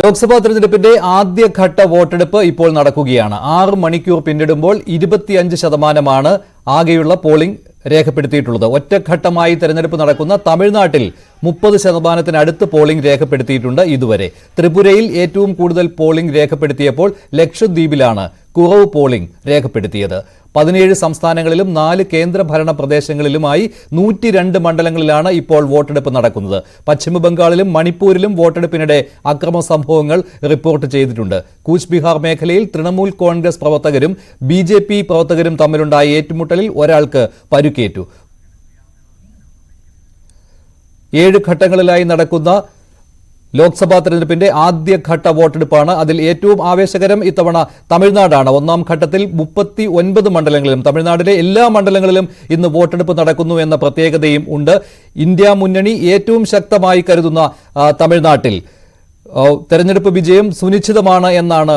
ലോക്സഭാ തെരഞ്ഞെടുപ്പിന്റെ ആദ്യഘട്ട വോട്ടെടുപ്പ് ഇപ്പോൾ നടക്കുകയാണ്. 6 മണിക്കൂർ പിന്നിടുമ്പോൾ 25% ആകെയുള്ള പോളിംഗ് രേഖപ്പെടുത്തിയിട്ടുള്ളത്. ഒറ്റഘട്ടമായി തെരഞ്ഞെടുപ്പ് നടക്കുന്ന തമിഴ്നാട്ടിൽ 30%-അടുത്ത് പോളിംഗ് രേഖപ്പെടുത്തിയിട്ടുണ്ട് ഇതുവരെ. ത്രിപുരയിൽ ഏറ്റവും കൂടുതൽ പോളിംഗ് രേഖപ്പെടുത്തിയപ്പോൾ ലക്ഷദ്വീപിലാണ് കുറവ് പോളിംഗ് രേഖപ്പെടുത്തിയത്. 17 സംസ്ഥാനങ്ങളിലും 4 കേന്ദ്രഭരണ പ്രദേശങ്ങളിലുമായി 102 മണ്ഡലങ്ങളിലാണ് ഇപ്പോൾ വോട്ടെടുപ്പ് നടക്കുന്നത്. പശ്ചിമബംഗാളിലും മണിപ്പൂരിലും വോട്ടെടുപ്പിനിടെ അക്രമ സംഭവങ്ങൾ റിപ്പോർട്ട് ചെയ്തിട്ടുണ്ട്. കൂച്ച് ബിഹാർ മേഖലയിൽ തൃണമൂൽ കോൺഗ്രസ് പ്രവർത്തകരും BJP പ്രവർത്തകരും തമ്മിലുണ്ടായ ഏറ്റുമുട്ടലിൽ ഒരാൾക്ക് പരിക്കേറ്റു. 7 ഘട്ടങ്ങളിലായി നടക്കുന്ന ലോക്സഭാ തെരഞ്ഞെടുപ്പിന്റെ ആദ്യഘട്ട വോട്ടെടുപ്പാണ്. അതിൽ ഏറ്റവും ആവേശകരം ഇത്തവണ തമിഴ്നാടാണ്. ഒന്നാം ഘട്ടത്തിൽ 39 മണ്ഡലങ്ങളിലും തമിഴ്നാട്ടിലെ എല്ലാ മണ്ഡലങ്ങളിലും ഇന്ന് വോട്ടെടുപ്പ് നടക്കുന്നു എന്ന പ്രത്യേകതയും ഉണ്ട്. ഇന്ത്യ മുന്നണി ഏറ്റവും ശക്തമായി കരുതുന്ന തമിഴ്നാട്ടിൽ തെരഞ്ഞെടുപ്പ് വിജയം സുനിശ്ചിതമാണ് എന്നാണ്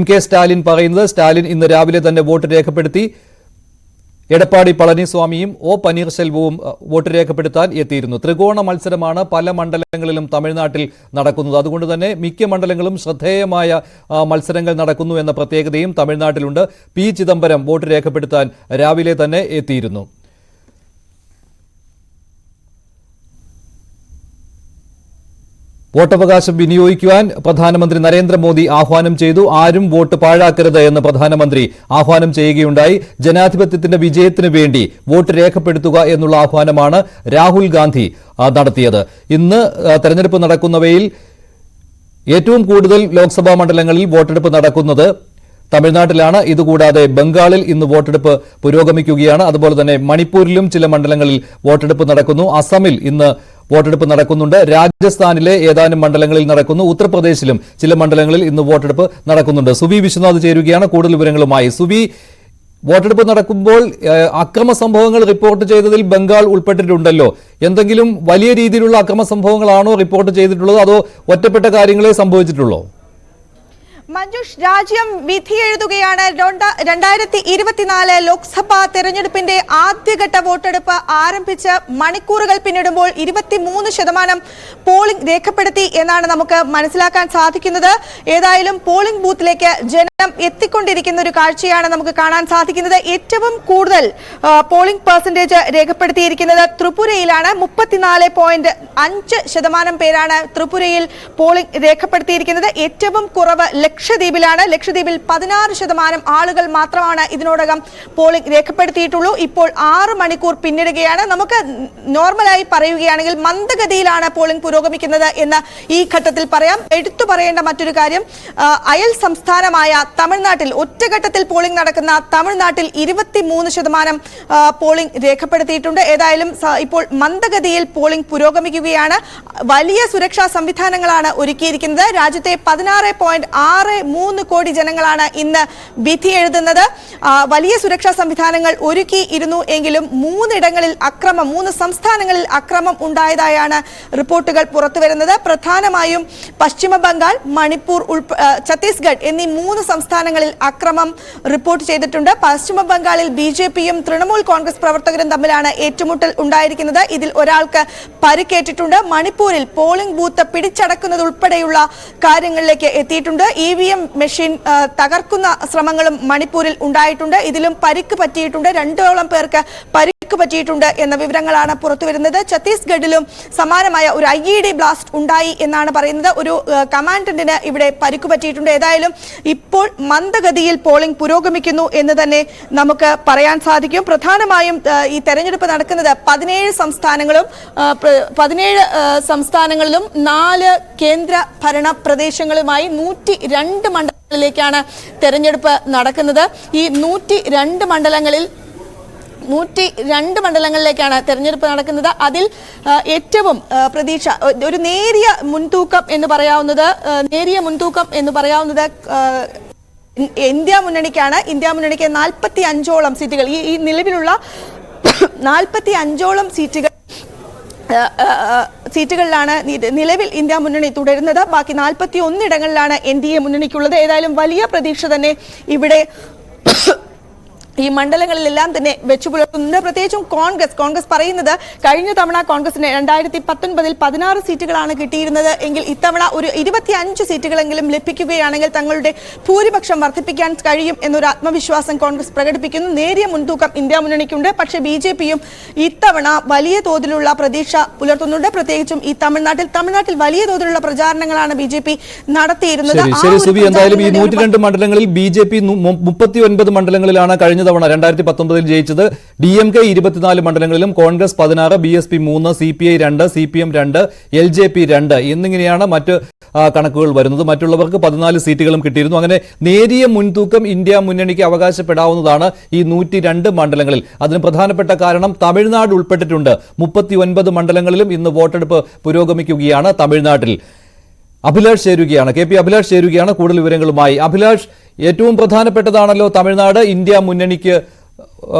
MK സ്റ്റാലിൻ പറയുന്നത്. സ്റ്റാലിൻ ഇന്ന് രാവിലെ തന്നെ വോട്ട് രേഖപ്പെടുത്തി. എടപ്പാടി പളനിസ്വാമിയും O പനീർശെൽവവും വോട്ട് രേഖപ്പെടുത്താൻ എത്തിയിരുന്നു. ത്രികോണ മത്സരമാണ് പല മണ്ഡലങ്ങളിലും തമിഴ്നാട്ടിൽ നടക്കുന്നത്. അതുകൊണ്ട് തന്നെ മിക്ക മണ്ഡലങ്ങളും ശ്രദ്ധേയമായ മത്സരങ്ങൾ നടക്കുന്നു എന്ന പ്രത്യേകതയും തമിഴ്നാട്ടിലുണ്ട്. P ചിദംബരം വോട്ട് രേഖപ്പെടുത്താൻ രാവിലെ തന്നെ എത്തിയിരുന്നു. വോട്ടവകാശം വിനിയോഗിക്കുവാൻ പ്രധാനമന്ത്രി നരേന്ദ്രമോദി ആഹ്വാനം ചെയ്തു. ആരും വോട്ട് പാഴാക്കരുത് എന്ന് പ്രധാനമന്ത്രി ആഹ്വാനം ചെയ്യുകയുണ്ടായി. ജനാധിപത്യത്തിന്റെ വിജയത്തിന് വേണ്ടി വോട്ട് രേഖപ്പെടുത്തുക എന്നുള്ള ആഹ്വാനമാണ് രാഹുൽ ഗാന്ധി നടത്തിയത്. ഇന്ന് തെരഞ്ഞെടുപ്പ് നടക്കുന്നവയിൽ ഏറ്റവും കൂടുതൽ ലോക്സഭാ മണ്ഡലങ്ങളിൽ വോട്ടെടുപ്പ് നടക്കുന്നത് തമിഴ്നാട്ടിലാണ്. ഇതുകൂടാതെ ബംഗാളിൽ ഇന്ന് വോട്ടെടുപ്പ് പുരോഗമിക്കുകയാണ്. അതുപോലെ തന്നെ മണിപ്പൂരിലും ചില മണ്ഡലങ്ങളിൽ വോട്ടെടുപ്പ് നടക്കുന്നു. അസമിൽ ഇന്ന് വോട്ടെടുപ്പ് നടക്കുന്നുണ്ട്. രാജസ്ഥാനിലെ ഏതാനും മണ്ഡലങ്ങളിൽ നടക്കുന്നു. ഉത്തർപ്രദേശിലും ചില മണ്ഡലങ്ങളിൽ ഇന്ന് വോട്ടെടുപ്പ് നടക്കുന്നുണ്ട്. സുബി വിശ്വനാഥ് ചേരുകയാണ് കൂടുതൽ വിവരങ്ങളുമായി. സുബി, വോട്ടെടുപ്പ് നടക്കുമ്പോൾ അക്രമ സംഭവങ്ങൾ റിപ്പോർട്ട് ചെയ്തതിൽ ബംഗാൾ ഉൾപ്പെട്ടിട്ടുണ്ടല്ലോ. എന്തെങ്കിലും വലിയ രീതിയിലുള്ള അക്രമ സംഭവങ്ങളാണോ റിപ്പോർട്ട് ചെയ്തിട്ടുള്ളത്, അതോ ഒറ്റപ്പെട്ട കാര്യങ്ങളെ സംഭവിച്ചിട്ടുള്ളൂ? മഞ്ജുഷ്, രാജ്യം വിധിയെഴുതുകയാണ്. 2024 ലോക്സഭാ തെരഞ്ഞെടുപ്പിന്റെ ആദ്യഘട്ട വോട്ടെടുപ്പ് ആരംഭിച്ച് മണിക്കൂറുകൾ പിന്നിടുമ്പോൾ 23% പോളിംഗ് രേഖപ്പെടുത്തി എന്നാണ് നമുക്ക് മനസ്സിലാക്കാൻ സാധിക്കുന്നത്. ഏതായാലും പോളിംഗ് ബൂത്തിലേക്ക് ജനം എത്തിക്കൊണ്ടിരിക്കുന്ന ഒരു കാഴ്ചയാണ് നമുക്ക് കാണാൻ സാധിക്കുന്നത്. ഏറ്റവും കൂടുതൽ പോളിംഗ് പെർസെന്റേജ് രേഖപ്പെടുത്തിയിരിക്കുന്നത് ത്രിപുരയിലാണ്. 34.5% പേരാണ് ത്രിപുരയിൽ പോളിംഗ് രേഖപ്പെടുത്തിയിരിക്കുന്നത്. ഏറ്റവും കുറവ് ലക്ഷദ്വീപിലാണ്. ലക്ഷദ്വീപിൽ 16% ആളുകൾ മാത്രമാണ് ഇതിനോടകം പോളിംഗ് രേഖപ്പെടുത്തിയിട്ടുള്ളൂ. ഇപ്പോൾ 6 മണിക്കൂർ പിന്നിടുകയാണ്. നമുക്ക് നോർമലായി പറയുകയാണെങ്കിൽ മന്ദഗതിയിലാണ് പോളിംഗ് പുരോഗമിക്കുന്നത് എന്ന് ഈ ഘട്ടത്തിൽ പറയാം. എടുത്തു പറയേണ്ട മറ്റൊരു കാര്യം, അയൽ സംസ്ഥാനമായ തമിഴ്നാട്ടിൽ ഒറ്റഘട്ടത്തിൽ പോളിംഗ് നടക്കുന്ന തമിഴ്നാട്ടിൽ 23% പോളിംഗ് രേഖപ്പെടുത്തിയിട്ടുണ്ട്. ഏതായാലും ഇപ്പോൾ മന്ദഗതിയിൽ പോളിംഗ് പുരോഗമിക്കുകയാണ്. വലിയ സുരക്ഷാ സംവിധാനങ്ങളാണ് ഒരുക്കിയിരിക്കുന്നത്. രാജ്യത്തെ 16.63 കോടി ജനങ്ങളാണ് ഇന്ന് വിധി എഴുതുന്നത്. വലിയ സുരക്ഷാ സംവിധാനങ്ങൾ ഒരുക്കിയിരുന്നു എങ്കിലും 3 സംസ്ഥാനങ്ങളിൽ അക്രമം ഉണ്ടായതായാണ് റിപ്പോർട്ടുകൾ പുറത്തുവരുന്നത്. പ്രധാനമായും പശ്ചിമ ബംഗാൾ, മണിപ്പൂർ, ഛത്തീസ്ഗഡ് എന്നീ 3 സംസ്ഥാനങ്ങളിൽ അക്രമം റിപ്പോർട്ട് ചെയ്തിട്ടുണ്ട്. പശ്ചിമ ബംഗാളിൽ BJPയും തൃണമൂൽ കോൺഗ്രസ് പ്രവർത്തകരും തമ്മിലാണ് ഏറ്റുമുട്ടൽ ഉണ്ടായിരിക്കുന്നത്. ഇതിൽ ഒരാൾക്ക് പരിക്കേറ്റിട്ടുണ്ട്. മണിപ്പൂരിൽ പോളിംഗ് ബൂത്ത് പിടിച്ചടക്കുന്നത് ഉൾപ്പെടെയുള്ള കാര്യങ്ങളിലേക്ക് എത്തിയിട്ടുണ്ട്. EVM മെഷീൻ തകർക്കുന്ന ശ്രമങ്ങളും മണിപ്പൂരിൽ ഉണ്ടായിട്ടുണ്ട്. ഇതിലും പരിക്ക് പറ്റിയിട്ടുണ്ട്. 2ഓളം പേർക്ക് പരിക്ക് പറ്റിയിട്ടുണ്ട് എന്ന വിവരങ്ങളാണ് പുറത്തുവരുന്നത്. ഛത്തീസ്ഗഡിലും സമാനമായ ഒരു IED ബ്ലാസ്റ്റ് ഉണ്ടായി എന്നാണ് പറയുന്നത്. ഒരു കമാൻഡന്റിന് ഇവിടെ പരിക്ക് പറ്റിയിട്ടുണ്ട്. ഏതായാലും ഇപ്പോൾ മന്ദഗതിയിൽ പോളിംഗ് പുരോഗമിക്കുന്നു എന്ന് തന്നെ നമുക്ക് പറയാൻ സാധിക്കും. പ്രധാനമായും ഈ തെരഞ്ഞെടുപ്പ് നടക്കുന്നത് 17 സംസ്ഥാനങ്ങളിലും 4 കേന്ദ്ര ഭരണ പ്രദേശങ്ങളുമായി 102 മണ്ഡലങ്ങളിലേക്കാണ് തെരഞ്ഞെടുപ്പ് നടക്കുന്നത്. ഈ 102 മണ്ഡലങ്ങളിലേക്കാണ് തെരഞ്ഞെടുപ്പ് നടക്കുന്നത്. അതിൽ ഏറ്റവും പ്രതീക്ഷ, ഒരു നേരിയ മുൻതൂക്കം എന്ന് പറയാവുന്നത് ഇന്ത്യ മുന്നണിക്കാണ്. ഇന്ത്യ മുന്നണിക്ക് 45ഓളം സീറ്റുകൾ, ഈ നിലവിലുള്ള 45ഓളം സീറ്റുകളിലാണ് നിലവിൽ ഇന്ത്യ മുന്നണി തുടരുന്നത്. ബാക്കി 41 ഇടങ്ങളിലാണ് NDA മുന്നണിക്കുള്ളത്. ഏതായാലും വലിയ പ്രതീക്ഷ തന്നെ ഇവിടെ ഈ മണ്ഡലങ്ങളിലെല്ലാം തന്നെ വെച്ചു പുലർത്തുന്നുണ്ട്. പ്രത്യേകിച്ചും കോൺഗ്രസ് പറയുന്നത് കഴിഞ്ഞ തവണ കോൺഗ്രസിന് 2019 16 സീറ്റുകളാണ് കിട്ടിയിരുന്നത് എങ്കിൽ ഇത്തവണ ഒരു 25 സീറ്റുകളെങ്കിലും ലഭിക്കുകയാണെങ്കിൽ തങ്ങളുടെ ഭൂരിപക്ഷം വർദ്ധിപ്പിക്കാൻ കഴിയും എന്നൊരു ആത്മവിശ്വാസം കോൺഗ്രസ് പ്രകടിപ്പിക്കുന്നു. നേരിയ മുൻതൂക്കം ഇന്ത്യ മുന്നണിക്കുണ്ട്. പക്ഷേ ബിജെപിയും ഇത്തവണ വലിയ തോതിലുള്ള പ്രതീക്ഷ പുലർത്തുന്നുണ്ട്. പ്രത്യേകിച്ചും ഈ തമിഴ്നാട്ടിൽ വലിയ തോതിലുള്ള പ്രചാരണങ്ങളാണ് ബിജെപി നടത്തിയിരുന്നത്. എന്തായാലും ഈ 102 മണ്ഡലങ്ങളിൽ ബിജെപി 39 മണ്ഡലങ്ങളിലാണ് കഴിഞ്ഞ തവണ 2019 ജയിച്ചത്. DMK 24 മണ്ഡലങ്ങളിലും Congress 16, BSP 3, CPI 2, CPM 2, LJP 2 എന്നിങ്ങനെയാണ് മറ്റ് കണക്കുകൾ വരുന്നത്. മറ്റുള്ളവർക്ക് 14 സീറ്റുകളും കിട്ടിയിരുന്നു. അങ്ങനെ നേരിയ മുൻതൂക്കം ഇന്ത്യ മുന്നണിക്ക് അവകാശപ്പെടാവുന്നതാണ് ഈ 102 മണ്ഡലങ്ങളിൽ. അതിന് പ്രധാനപ്പെട്ട കാരണം തമിഴ്നാട് ഉൾപ്പെട്ടിട്ടുണ്ട്. 39 മണ്ഡലങ്ങളിലും ഇന്ന് വോട്ടെടുപ്പ് പുരോഗമിക്കുകയാണ് തമിഴ്നാട്ടിൽ. അഭിലാഷ് ചേരുകയാണ്, KP അഭിലാഷ് ചേരുകയാണ് കൂടുതൽ വിവരങ്ങളുമായി. അഭിലാഷ്, ഏറ്റവും പ്രധാനപ്പെട്ടതാണല്ലോ തമിഴ്നാട് ഇന്ത്യ മുന്നണിക്ക്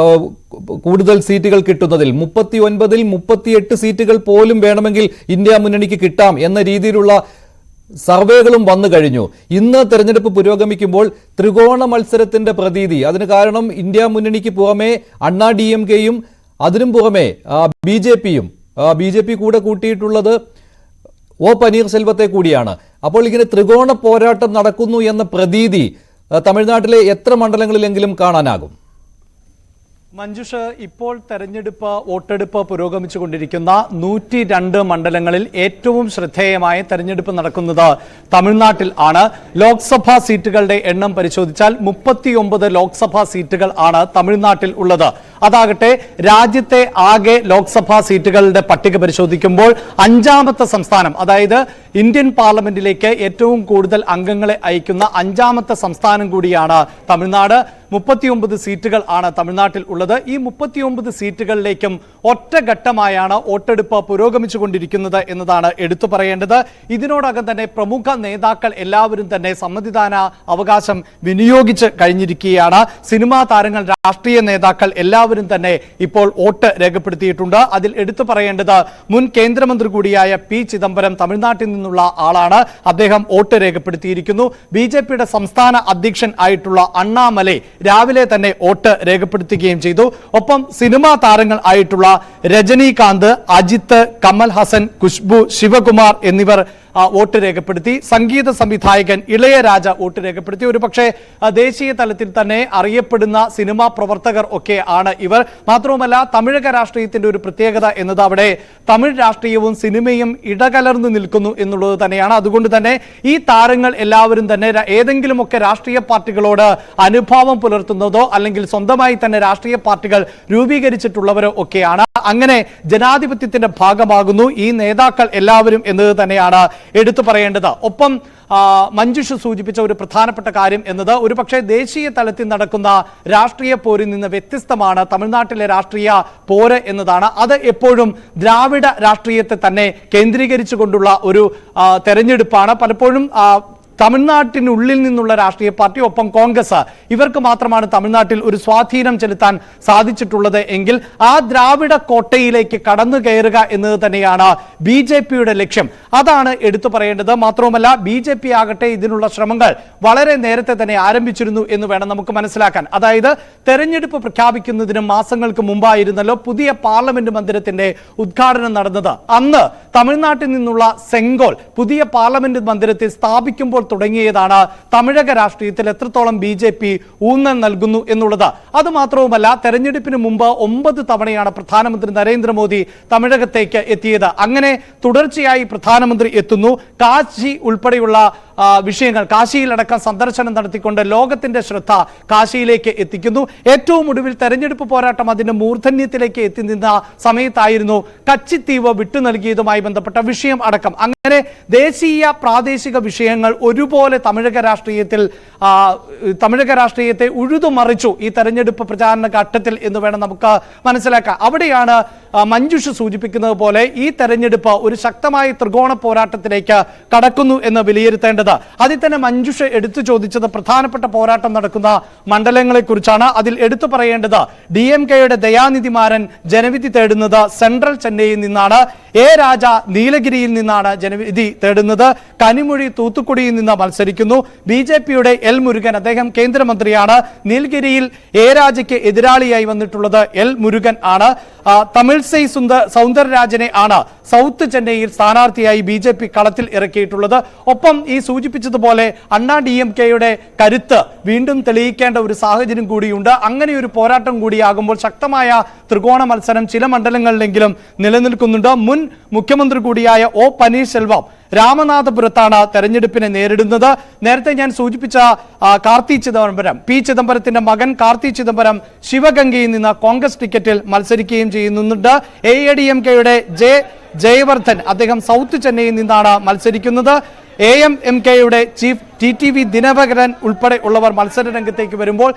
കൂടുതൽ സീറ്റുകൾ കിട്ടുന്നതിൽ. 39ൽ 38 സീറ്റുകൾ പോലും വേണമെങ്കിൽ ഇന്ത്യ മുന്നണിക്ക് കിട്ടാം എന്ന രീതിയിലുള്ള സർവേകളും വന്നു കഴിഞ്ഞു. ഇന്ന് തെരഞ്ഞെടുപ്പ് പുരോഗമിക്കുമ്പോൾ ത്രികോണ മത്സരത്തിന്റെ പ്രതീതി. അതിന് കാരണം ഇന്ത്യ മുന്നണിക്ക് പുറമെ അണ്ണാ DMKയും അതിനും പുറമെ BJP കൂടെ കൂട്ടിയിട്ടുള്ളത് O പനീർസെൽവത്തെ കൂടിയാണ്. അപ്പോൾ ഇങ്ങനെ ത്രികോണ പോരാട്ടം നടക്കുന്നു എന്ന പ്രതീതി തമിഴ്നാട്ടിലെ എത്ര മണ്ഡലങ്ങളിലെങ്കിലും കാണാനാകും? മഞ്ജുഷ്, ഇപ്പോൾ വോട്ടെടുപ്പ് പുരോഗമിച്ചുകൊണ്ടിരിക്കുന്ന 102 മണ്ഡലങ്ങളിൽ ഏറ്റവും ശ്രദ്ധേയമായ തെരഞ്ഞെടുപ്പ് നടക്കുന്നത് തമിഴ്നാട്ടിൽ ആണ്. ലോക്സഭാ സീറ്റുകളുടെ എണ്ണം പരിശോധിച്ചാൽ 39 ലോക്സഭാ സീറ്റുകൾ ആണ് തമിഴ്നാട്ടിൽ ഉള്ളത്. അതാകട്ടെ രാജ്യത്തെ ആകെ ലോക്സഭാ സീറ്റുകളുടെ പട്ടിക പരിശോധിക്കുമ്പോൾ 5ാമത്തെ സംസ്ഥാനം, അതായത് ഇന്ത്യൻ പാർലമെന്റിലേക്ക് ഏറ്റവും കൂടുതൽ അംഗങ്ങളെ അയക്കുന്ന 5ാമത്തെ സംസ്ഥാനം കൂടിയാണ് തമിഴ്നാട്. 39 സീറ്റുകൾ ആണ് തമിഴ്നാട്ടിൽ ഉള്ളത്. ഈ 39 സീറ്റുകളിലേക്കും ഒറ്റഘട്ടമായാണ് വോട്ടെടുപ്പ് പുരോഗമിച്ചുകൊണ്ടിരിക്കുന്നത് എന്നതാണ് എടുത്തു പറയേണ്ടത്. ഇതിനോടകം തന്നെ പ്രമുഖ നേതാക്കൾ എല്ലാവരും തന്നെ സമ്മതിദാന അവകാശം വിനിയോഗിച്ച് കഴിഞ്ഞിരിക്കുകയാണ്. സിനിമാ താരങ്ങൾ, രാഷ്ട്രീയ നേതാക്കൾ എല്ലാവരും തന്നെ ഇപ്പോൾ വോട്ട് രേഖപ്പെടുത്തിയിട്ടുണ്ട്. അതിൽ എടുത്തു പറയേണ്ടത് മുൻ കേന്ദ്രമന്ത്രി കൂടിയായ P. ചിദംബരം തമിഴ്നാട്ടിൽ നിന്നുള്ള ആളാണ്. അദ്ദേഹം വോട്ട് രേഖപ്പെടുത്തിയിരിക്കുന്നു. BJPയുടെ സംസ്ഥാന അധ്യക്ഷൻ ആയിട്ടുള്ള അണ്ണാമലൈ രാവിലെ തന്നെ വോട്ട് രേഖപ്പെടുത്തുകയും ചെയ്തു. ഒപ്പം സിനിമാ താരങ്ങൾ ആയിട്ടുള്ള രജനീകാന്ത്, അജിത്ത്, കമൽ ഹസൻ, ഖുശ്ബു, ശിവകുമാർ എന്നിവർ വോട്ട് രേഖപ്പെടുത്തി. സംഗീത സംവിധായകൻ ഇളയരാജ വോട്ട് രേഖപ്പെടുത്തി. ഒരു പക്ഷേ ദേശീയ തലത്തിൽ തന്നെ അറിയപ്പെടുന്ന സിനിമാ പ്രവർത്തകർ ഒക്കെ ആണ് ഇവർ. മാത്രവുമല്ല തമിഴക രാഷ്ട്രീയത്തിന്റെ ഒരു പ്രത്യേകത എന്നത് അവിടെ തമിഴ് രാഷ്ട്രീയവും സിനിമയും ഇടകലർന്നു നിൽക്കുന്നു എന്നുള്ളത് തന്നെയാണ്. അതുകൊണ്ട് തന്നെ ഈ താരങ്ങൾ എല്ലാവരും തന്നെ ഏതെങ്കിലുമൊക്കെ രാഷ്ട്രീയ പാർട്ടികളോട് അനുഭാവം പുലർത്തുന്നതോ അല്ലെങ്കിൽ സ്വന്തമായി തന്നെ രാഷ്ട്രീയ പാർട്ടികൾ രൂപീകരിച്ചിട്ടുള്ളവരോ ഒക്കെയാണ്. അങ്ങനെ ജനാധിപത്യത്തിന്റെ ഭാഗമാകുന്നു ഈ നേതാക്കൾ എല്ലാവരും എന്നത് തന്നെയാണ് എടുത്തു പറയേണ്ടത്. ഒപ്പം മഞ്ജുഷ സൂചിപ്പിച്ച ഒരു പ്രധാനപ്പെട്ട കാര്യം എന്നത് ഒരുപക്ഷെ ദേശീയ തലത്തിൽ നടക്കുന്ന രാഷ്ട്രീയ പോരിൽ നിന്ന് വ്യത്യസ്തമാണ് തമിഴ്നാട്ടിലെ രാഷ്ട്രീയ പോര് എന്നതാണ്. അത് എപ്പോഴും ദ്രാവിഡ രാഷ്ട്രീയത്തെ തന്നെ കേന്ദ്രീകരിച്ചുകൊണ്ടുള്ള ഒരു തെരഞ്ഞെടുപ്പാണ്. പലപ്പോഴും തമിഴ്നാട്ടിനുള്ളിൽ നിന്നുള്ള രാഷ്ട്രീയ പാർട്ടി, ഒപ്പം കോൺഗ്രസ്, ഇവർക്ക് മാത്രമാണ് തമിഴ്നാട്ടിൽ ഒരു സ്വാധീനം ചെലുത്താൻ സാധിച്ചിട്ടുള്ളത് എങ്കിൽ ആ ദ്രാവിഡ കോട്ടയിലേക്ക് കടന്നു കയറുക എന്നത് തന്നെയാണ് BJPയുടെ ലക്ഷ്യം. അതാണ് എടുത്തു പറയേണ്ടത്. മാത്രവുമല്ല BJP ആകട്ടെ ഇതിനുള്ള ശ്രമങ്ങൾ വളരെ നേരത്തെ തന്നെ ആരംഭിച്ചിരുന്നു എന്ന് വേണം നമുക്ക് മനസ്സിലാക്കാൻ. അതായത് തെരഞ്ഞെടുപ്പ് പ്രഖ്യാപിക്കുന്നതിന് മാസങ്ങൾക്ക് മുമ്പായിരുന്നല്ലോ പുതിയ പാർലമെന്റ് മന്ദിരത്തിന്റെ ഉദ്ഘാടനം നടന്നത്. അന്ന് തമിഴ്നാട്ടിൽ നിന്നുള്ള സെങ്കോൽ പുതിയ പാർലമെന്റ് മന്ദിരത്തിൽ സ്ഥാപിക്കുമ്പോൾ തുടങ്ങിയതാണ് തമിഴക രാഷ്ട്രീയത്തിൽ എത്രത്തോളം BJP ഊന്നൽ നൽകുന്നു എന്നുള്ളത്. അതുമാത്രവുമല്ല തെരഞ്ഞെടുപ്പിന് മുമ്പ് 9 തവണയാണ് പ്രധാനമന്ത്രി നരേന്ദ്രമോദി തമിഴകത്തേക്ക് എത്തിയത്. അങ്ങനെ തുടർച്ചയായി പ്രധാനമന്ത്രി എത്തുന്നു. കാശി ഉൾപ്പെടെയുള്ള വിഷയങ്ങൾ, കാശിയിലടക്കം സന്ദർശനം നടത്തിക്കൊണ്ട് ലോകത്തിന്റെ ശ്രദ്ധ കാശിയിലേക്ക് എത്തിക്കുന്നു. ഏറ്റവും ഒടുവിൽ തെരഞ്ഞെടുപ്പ് പോരാട്ടം അതിന്റെ മൂർധന്യത്തിലേക്ക് എത്തി നിന്ന സമയത്തായിരുന്നു കച്ചിത്തീവ് വിട്ടു നൽകിയതുമായി ബന്ധപ്പെട്ട വിഷയം അടക്കം. അങ്ങനെ ദേശീയ പ്രാദേശിക വിഷയങ്ങൾ ഒരുപോലെ തമിഴക രാഷ്ട്രീയത്തെ ഉഴുതുമറിച്ചു ഈ തെരഞ്ഞെടുപ്പ് പ്രചാരണ ഘട്ടത്തിൽ എന്ന് വേണം നമുക്ക് മനസ്സിലാക്കാം. അവിടെയാണ് മഞ്ജുഷ സൂചിപ്പിക്കുന്നത് പോലെ ഈ തെരഞ്ഞെടുപ്പ് ഒരു ശക്തമായ ത്രികോണ പോരാട്ടത്തിലേക്ക് കടക്കുന്നു എന്ന് വിലയിരുത്തേണ്ടത്. പറഞ്ഞത്. അതിൽ തന്നെ മഞ്ജുഷ എടുത്തു ചോദിച്ചത് പ്രധാനപ്പെട്ട പോരാട്ടം നടക്കുന്ന മണ്ഡലങ്ങളെ കുറിച്ചാണ്. അതിൽ എടുത്തു പറയേണ്ടത് DMKയുടെ ദയാനിധി മാരൻ ജനവിധി തേടുന്നത് സെൻട്രൽ ചെന്നൈയിൽ നിന്നാണ്. എ രാജ നീലഗിരിയിൽ നിന്നാണ് ജനവിധി തേടുന്നത്. കനിമൊഴി തൂത്തുക്കുടിയിൽ നിന്ന് മത്സരിക്കുന്നു. BJPയുടെ എൽ മുരുകൻ, അദ്ദേഹം കേന്ദ്രമന്ത്രിയാണ്. നീലഗിരിയിൽ എ രാജയ്ക്ക് എതിരാളിയായി വന്നിട്ടുള്ളത് എൽ മുരുകൻ ആണ്. തമിഴ്സൈ സൗന്ദരരാജനെ ആണ് സൗത്ത് ചെന്നൈയിൽ സ്ഥാനാർത്ഥിയായി BJP കളത്തിൽ ഇറക്കിയിട്ടുള്ളത്. ഒപ്പം ഈ സൂചിപ്പിച്ചതുപോലെ അണ്ണാ DMKയുടെ കരുത്ത് വീണ്ടും തെളിയിക്കേണ്ട ഒരു സാഹചര്യം കൂടിയുണ്ട്. അങ്ങനെ ഒരു പോരാട്ടം കൂടിയാകുമ്പോൾ ശക്തമായ ത്രികോണ മത്സരം ചില മണ്ഡലങ്ങളിലെങ്കിലും നിലനിൽക്കുന്നുണ്ട്. മുൻ മുഖ്യമന്ത്രി കൂടിയായ O. പനീർശെൽവം രാമനാഥപുരത്താണ് തെരഞ്ഞെടുപ്പിനെ നേരിടുന്നത്. നേരത്തെ ഞാൻ സൂചിപ്പിച്ച കാർത്തി ചിദംബരം, P. ചിദംബരത്തിന്റെ മകൻ കാർത്തി ചിദംബരം ശിവഗംഗയിൽ നിന്ന് കോൺഗ്രസ് ടിക്കറ്റിൽ മത്സരിക്കുകയും ചെയ്യുന്നുണ്ട്. AADMKയുടെ ജയവർദ്ധൻ, അദ്ദേഹം സൗത്ത് ചെന്നൈയിൽ നിന്നാണ് മത്സരിക്കുന്നത്. AMMKയുടെ ചീഫ് TTV ദിനകരൻ ഉൾപ്പെടെ ഉള്ളവർ മത്സര രംഗത്തേക്ക് വരുമ്പോൾ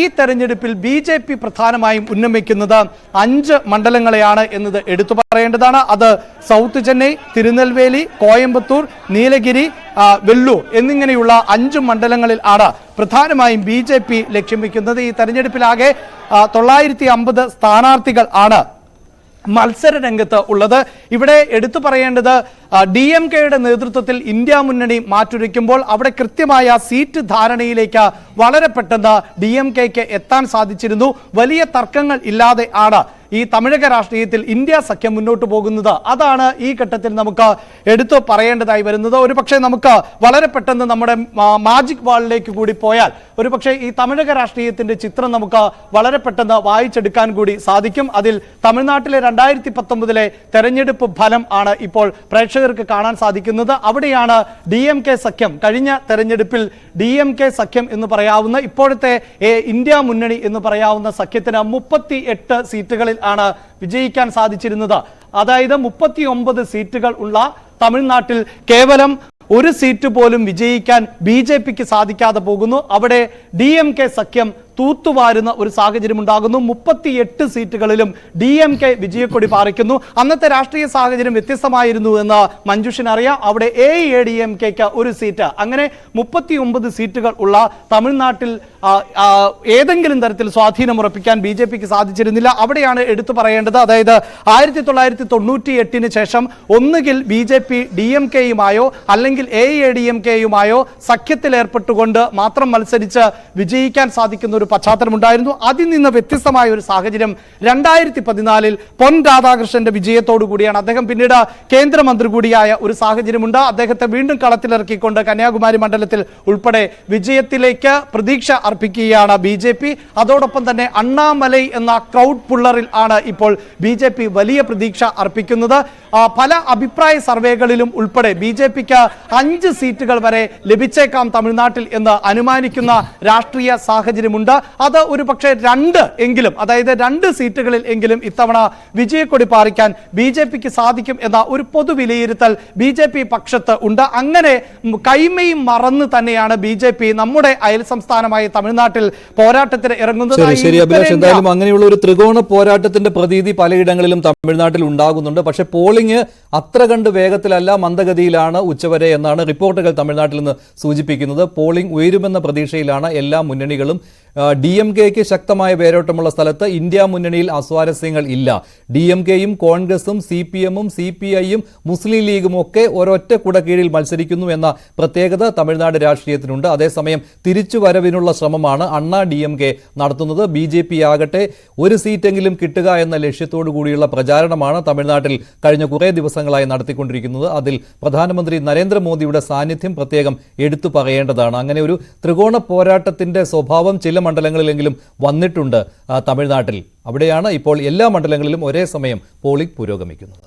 ഈ തെരഞ്ഞെടുപ്പിൽ BJP പ്രധാനമായും ഉന്നമിക്കുന്നത് 5 മണ്ഡലങ്ങളെയാണ് എന്നത് എടുത്തു പറയേണ്ടതാണ്. അത് സൗത്ത് ചെന്നൈ, തിരുനെൽവേലി, കോയമ്പത്തൂർ, നീലഗിരി, വെല്ലൂർ എന്നിങ്ങനെയുള്ള 5 മണ്ഡലങ്ങളിൽ ആണ് പ്രധാനമായും BJP ലക്ഷ്യം വയ്ക്കുന്നത്. ഈ തെരഞ്ഞെടുപ്പിലാകെ 950 സ്ഥാനാർത്ഥികൾ ആണ് മത്സര രംഗത്ത് ഉള്ളത്. ഇവിടെ എടുത്തു പറയേണ്ടത് DMKയുടെ നേതൃത്വത്തിൽ ഇന്ത്യ മുന്നണി മാറ്റുരയ്ക്കുമ്പോൾ അവിടെ കൃത്യമായ സീറ്റ് ധാരണയിലേക്ക് വളരെ പെട്ടെന്ന് DMKക്ക് എത്താൻ സാധിച്ചിരുന്നു. വലിയ തർക്കങ്ങൾ ഇല്ലാതെ ആണ് ഈ തമിഴക രാഷ്ട്രീയത്തിൽ ഇന്ത്യ സഖ്യം മുന്നോട്ട് പോകുന്നത്. അതാണ് ഈ ഘട്ടത്തിൽ നമുക്ക് എടുത്തു പറയേണ്ടതായി വരുന്നത്. ഒരുപക്ഷെ നമുക്ക് വളരെ പെട്ടെന്ന് നമ്മുടെ മാജിക് വാളിലേക്ക് കൂടി പോയാൽ ഒരുപക്ഷെ ഈ തമിഴക രാഷ്ട്രീയത്തിന്റെ ചിത്രം നമുക്ക് വളരെ പെട്ടെന്ന് വായിച്ചെടുക്കാൻ കൂടി സാധിക്കും. അതിൽ തമിഴ്നാട്ടിലെ 2019 തെരഞ്ഞെടുപ്പ് ഫലം ആണ് ഇപ്പോൾ പ്രേക്ഷകർക്ക് കാണാൻ സാധിക്കുന്നത്. അവിടെയാണ് DMK സഖ്യം, കഴിഞ്ഞ തെരഞ്ഞെടുപ്പിൽ DMK സഖ്യം എന്ന് പറയാവുന്ന ഇപ്പോഴത്തെ ഇന്ത്യ മുന്നണി എന്ന് പറയാവുന്ന സഖ്യത്തിന് 38 സീറ്റുകളിൽ ആണ് വിജയിക്കാൻ സാധിച്ചിരുന്നത്. അതായത് 39 സീറ്റുകൾ ഉള്ള തമിഴ്നാട്ടിൽ കേവലം ഒരു സീറ്റ് പോലും വിജയിക്കാൻ BJPക്ക് സാധിക്കാതെ പോകുന്നു. അവിടെ DMK സഖ്യം തൂത്തുവാരുന്ന ഒരു സാഹചര്യം ഉണ്ടാകുന്നു. 38 സീറ്റുകളിലും DMK വിജയക്കൊടി പാറിക്കുന്നു. അന്നത്തെ രാഷ്ട്രീയ സാഹചര്യം വ്യത്യസ്തമായിരുന്നു എന്ന് മഞ്ജുഷിന് അറിയാം. അവിടെ AADMKക്ക് ഒരു സീറ്റ്, അങ്ങനെ 39 സീറ്റുകൾ ഉള്ള തമിഴ്നാട്ടിൽ ഏതെങ്കിലും തരത്തിൽ സ്വാധീനം ഉറപ്പിക്കാൻ BJPക്ക് സാധിച്ചിരുന്നില്ല. അവിടെയാണ് എടുത്തു പറയേണ്ടത്. അതായത് 1998 ശേഷം ഒന്നുകിൽ BJP DMKയുമായോ അല്ലെങ്കിൽ AADMKയുമായോ സഖ്യത്തിൽ ഏർപ്പെട്ടുകൊണ്ട് മാത്രം മത്സരിച്ച് വിജയിക്കാൻ സാധിക്കുന്ന ഒരു പശ്ചാത്തലമുണ്ടായിരുന്നു. അതിൽ നിന്ന് വ്യത്യസ്തമായ ഒരു സാഹചര്യം 2014 പൊൻ രാധാകൃഷ്ണന്റെ വിജയത്തോടു കൂടിയാണ്. അദ്ദേഹം പിന്നീട് കേന്ദ്രമന്ത്രി കൂടിയായ ഒരു സാഹചര്യമുണ്ട്. അദ്ദേഹത്തെ വീണ്ടും കളത്തിലിറക്കിക്കൊണ്ട് കന്യാകുമാരി മണ്ഡലത്തിൽ ഉൾപ്പെടെ വിജയത്തിലേക്ക് പ്രതീക്ഷ അർപ്പിക്കുകയാണ് BJP. അതോടൊപ്പം തന്നെ അണ്ണാമലൈ എന്ന ക്രൗഡ് പുള്ളറിൽ ആണ് ഇപ്പോൾ BJP വലിയ പ്രതീക്ഷ അർപ്പിക്കുന്നത്. പല അഭിപ്രായ സർവേകളിലും ഉൾപ്പെടെ BJPക്ക് 5 സീറ്റുകൾ വരെ ലഭിച്ചേക്കാം തമിഴ്നാട്ടിൽ എന്ന് അനുമാനിക്കുന്ന രാഷ്ട്രീയ സാഹചര്യമുണ്ട്. അത് ഒരു പക്ഷേ 2 എങ്കിലും, അതായത് 2 സീറ്റുകളിൽ എങ്കിലും ഇത്തവണ വിജയക്കൊടി പാറിക്കാൻ BJPക്ക് സാധിക്കും എന്ന ഒരു പൊതു വിലയിരുത്തൽ BJP പക്ഷത്ത് ഉണ്ട്. അങ്ങനെ കൈമയും മറന്ന് തന്നെയാണ് BJP നമ്മുടെ അയൽ സംസ്ഥാനമായ തമിഴ്നാട്ടിൽ പോരാട്ടത്തിന് ഇറങ്ങുന്നത്. ശരി അഭിലാഷ്, എന്തായാലും അങ്ങനെയുള്ള ഒരു ത്രികോണ പോരാട്ടത്തിന്റെ പ്രതീതി പലയിടങ്ങളിലും തമിഴ്നാട്ടിൽ ഉണ്ടാകുന്നുണ്ട്. പക്ഷെ പോളിംഗ് അത്ര കണ്ട് വേഗത്തിലല്ല, മന്ദഗതിയിലാണ് ഉച്ചവരെ എന്നാണ് റിപ്പോർട്ടുകൾ തമിഴ്നാട്ടിൽ നിന്ന് സൂചിപ്പിക്കുന്നത്. പോളിംഗ് ഉയരുമെന്ന പ്രതീക്ഷയിലാണ് എല്ലാ മുന്നണികളും. DMKക്ക് ശക്തമായ വേരോട്ടമുള്ള സ്ഥലത്ത് ഇന്ത്യ മുന്നണിയിൽ അസ്വാരസ്യങ്ങൾ ഇല്ല. DMKയും കോൺഗ്രസും CPMും CPIയും മുസ്ലിം ലീഗും ഒക്കെ ഒരൊറ്റ കുടക്കീഴിൽ മത്സരിക്കുന്നു എന്ന പ്രത്യേകത തമിഴ്നാട് രാഷ്ട്രീയത്തിനുണ്ട്. അതേസമയം തിരിച്ചുവരവിനുള്ള ശ്രമമാണ് അണ്ണാ DMK നടത്തുന്നത്. BJP ആകട്ടെ ഒരു സീറ്റെങ്കിലും കിട്ടുക എന്ന ലക്ഷ്യത്തോടു കൂടിയുള്ള പ്രചാരണമാണ് തമിഴ്നാട്ടിൽ കഴിഞ്ഞ കുറേ ദിവസങ്ങളായി നടത്തിക്കൊണ്ടിരിക്കുന്നത്. അതിൽ പ്രധാനമന്ത്രി നരേന്ദ്രമോദിയുടെ സാന്നിധ്യം പ്രത്യേകം എടുത്തു പറയേണ്ടതാണ്. അങ്ങനെ ഒരു ത്രികോണ പോരാട്ടത്തിന്റെ സ്വഭാവം ചില മണ്ഡലങ്ങളിലെങ്കിലും വന്നിട്ടുണ്ട് തമിഴ്നാട്ടിൽ. അവിടെയാണ് ഇപ്പോൾ എല്ലാ മണ്ഡലങ്ങളിലും ഒരേ സമയം പോളിംഗ് പുരോഗമിക്കുന്നത്.